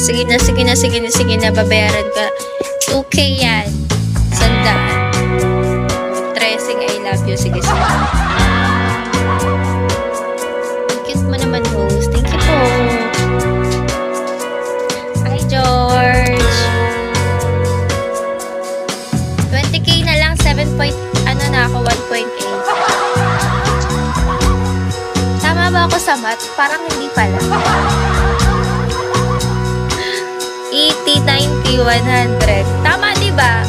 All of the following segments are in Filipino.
Sige na, sige na, sige na, sige na, babayaran ka. 2K yan. Sandaan. Tracing, I love you. Sige, sige. Cute mo naman, host. Thank you po. Hi, George. 20K na lang, 7 point, ano na ako, 1.8. Tama ba ako sa math? Parang hindi pala. 80, 90, 100. Tama, diba?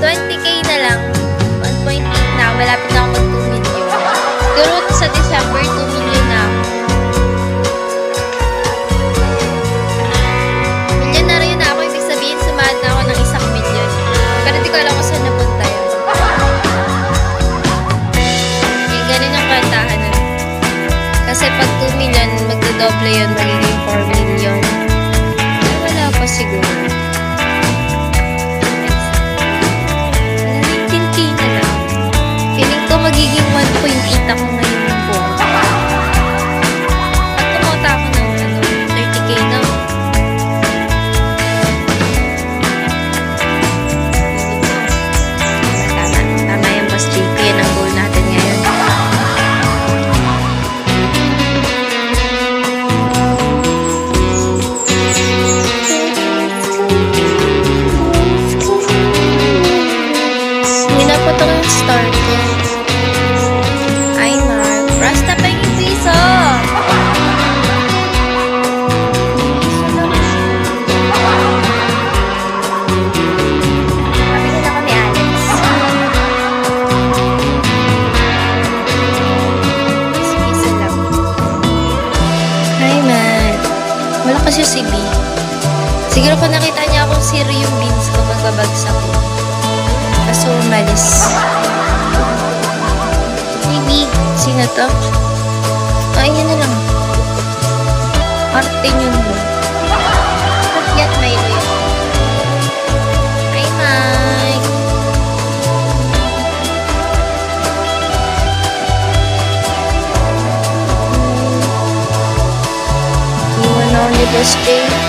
20K na lang. 1.8 na. Malapit na ako mag 2 million. Siguro sa December, 2 million na ako. Milyonaryo na ako. Ibig sabihin, sumahad na ako ng 1 million. Pero di ko alam kung saan napunta yun. Eh, ganun yung kantahan na. Kasi pag 2 million, magdodoble yun. Magiging 4 million. Wala pa siguro. 19K na lang. Feeling ko magiging 1.8 ako ngayon ng buwan. Pag kumota ako ng 30K na. Tama yung mas JP. Yan ang goal natin ngayon. Ito yung start ko. Ay, Mark. Rasta pa yung piso. Pabigyan ako ni Alex. Piso lang. Hi, man. Wala kasi si B. Siguro kung nakita niya akong zero yung beans ko magbabagsak ko. Kaso umalis. Baby, sino to? Ay, yun na lang. Arte nyo mo. Kagyat may yun. Hi, Mike. You wanna only go stay?